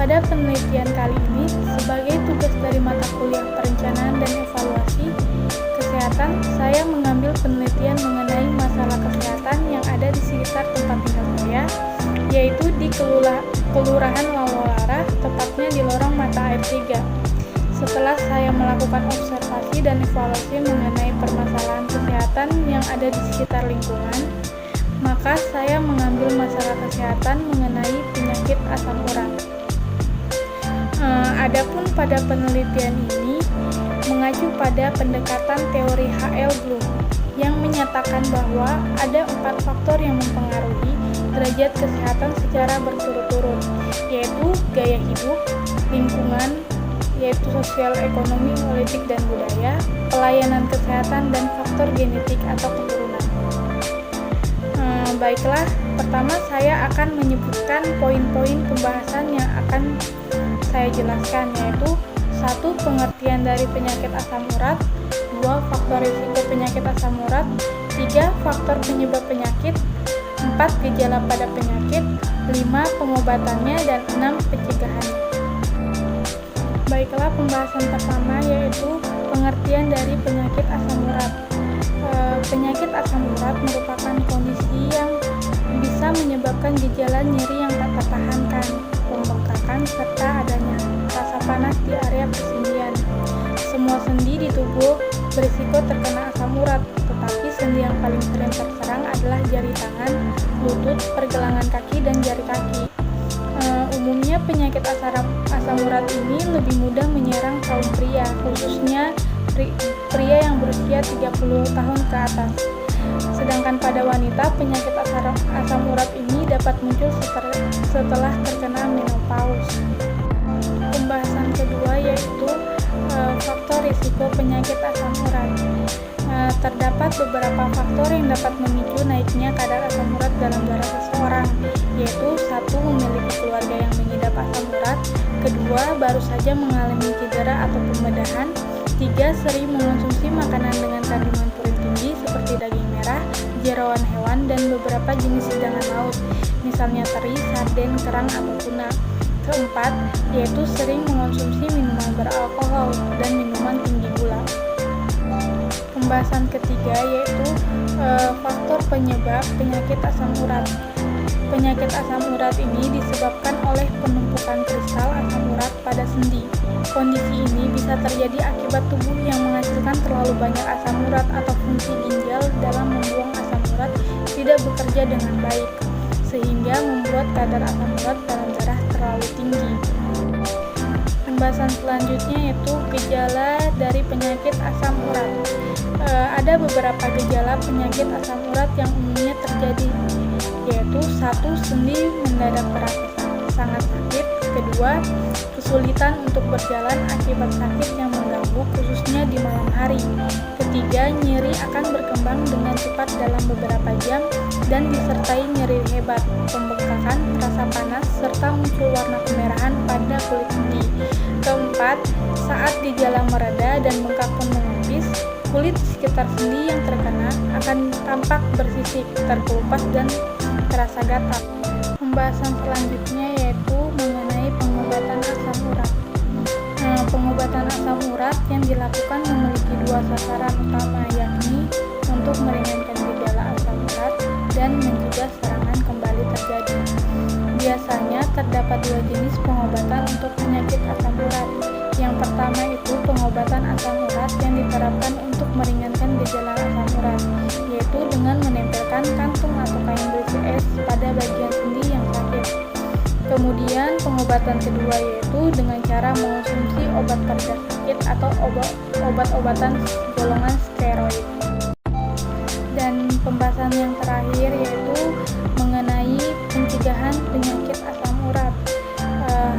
Pada penelitian kali ini, sebagai tugas dari mata kuliah perencanaan dan evaluasi kesehatan, saya mengambil penelitian mengenai masalah kesehatan yang ada di sekitar tempat tinggal saya, yaitu di Kelurahan Lawalara, tepatnya di lorong mata air 3. Setelah saya melakukan observasi dan evaluasi mengenai permasalahan kesehatan yang ada di sekitar lingkungan, maka saya mengambil masalah kesehatan mengenai penyakit asam urat. Adapun pada penelitian ini mengacu pada pendekatan teori H.L. Bloom yang menyatakan bahwa ada 4 faktor yang mempengaruhi derajat kesehatan secara berturut-turut, yaitu gaya hidup, lingkungan, yaitu sosial, ekonomi, politik, dan budaya, pelayanan kesehatan, dan faktor genetik atau keturunan. Baiklah, pertama saya akan menyebutkan poin-poin pembahasan yang akan saya jelaskan, yaitu 1. Pengertian dari penyakit asam urat, 2. Faktor risiko penyakit asam urat, 3. Faktor penyebab penyakit, 4. Gejala pada penyakit, 5. Pengobatannya, dan 6. Pencegahannya. Baiklah, pembahasan pertama yaitu pengertian dari penyakit asam urat. Penyakit asam urat merupakan kondisi yang bisa menyebabkan gejala nyeri yang tak tertahankan, pembengkakan, serta adanya rasa panas di area persendian. Semua sendi di tubuh berisiko terkena asam urat, tetapi sendi yang paling sering terserang adalah jari tangan, lutut, pergelangan kaki, dan jari kaki. Umumnya penyakit asam urat ini lebih mudah menyerang kaum pria, khususnya pria yang berusia 30 tahun ke atas. Sedangkan pada wanita, penyakit asam urat ini dapat muncul setelah terkena menopause. Pembahasan kedua yaitu faktor risiko penyakit asam urat. Terdapat beberapa faktor yang dapat memicu naiknya kadar asam urat dalam darah seseorang, yaitu 1. Memiliki keluarga yang mengidap asam urat, 2. Baru saja mengalami cedera atau pembedahan, 3. Sering mengonsumsi makanan dengan kandungan purin tinggi seperti daging merah, jeroan hewan, dan beberapa jenis hidangan laut, misalnya teri, sarden, kerang, atau tuna. 4. Yaitu sering mengonsumsi minuman beralkohol dan minuman tinggi gula. Pembahasan ketiga yaitu faktor penyebab penyakit asam urat. Penyakit asam urat ini disebabkan oleh penumpukan kristal asam urat pada sendi. Kondisi ini bisa terjadi akibat tubuh yang menghasilkan terlalu banyak asam urat atau fungsi ginjal dalam membuang asam urat tidak bekerja dengan baik, sehingga membuat kadar asam urat dalam darah terlalu tinggi. Pembahasan selanjutnya yaitu gejala dari penyakit asam urat. Ada beberapa gejala penyakit asam urat yang umumnya terjadi, yaitu 1. Sendi mendadak terasa sangat sakit, 2. Kesulitan untuk berjalan akibat sakit yang mengganggu khususnya di malam hari, 3. Nyeri akan berkembang dengan cepat dalam beberapa jam dan disertai nyeri hebat, pembengkakan, rasa panas, serta muncul warna kemerahan pada kulit sendi. 4. Saat gejala mereda dan bengkak pun menipis, kulit di sekitar sendi yang terkena akan tampak bersisik, terkelupas, dan terasa gatal. Pembahasan selanjutnya yaitu mengenai pengobatan asam urat. Pengobatan asam urat yang dilakukan memiliki 2 sasaran utama, yakni untuk meringankan gejala asam urat dan mencegah serangan kembali terjadi. Biasanya terdapat 2 jenis pengobatan untuk penyakit asam urat. Yang pertama itu pengobatan asam urat yang diterapkan untuk meringankan gejala asam urat, yaitu dengan menempelkan kantung atau kain berisi es pada bagian sendi yang sakit. Kemudian pengobatan kedua yaitu dengan cara mengonsumsi obat pereda sakit atau obat-obatan golongan steroid. Dan pembahasan yang terakhir yaitu mengenai pencegahan penyakit asam urat.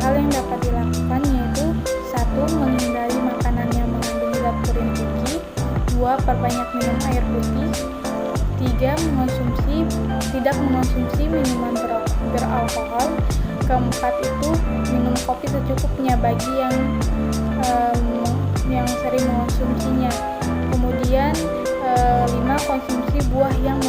Hal yang dapat dilakukan yaitu 1. Menghindari makanan yang mengandung zat purin tinggi, 2. Perbanyak minum air putih, 3. Tidak mengonsumsi minuman beralkohol, 4. itu minum kopi secukupnya bagi yang sering mengonsumsinya. Kemudian 5. Konsumsi buah yang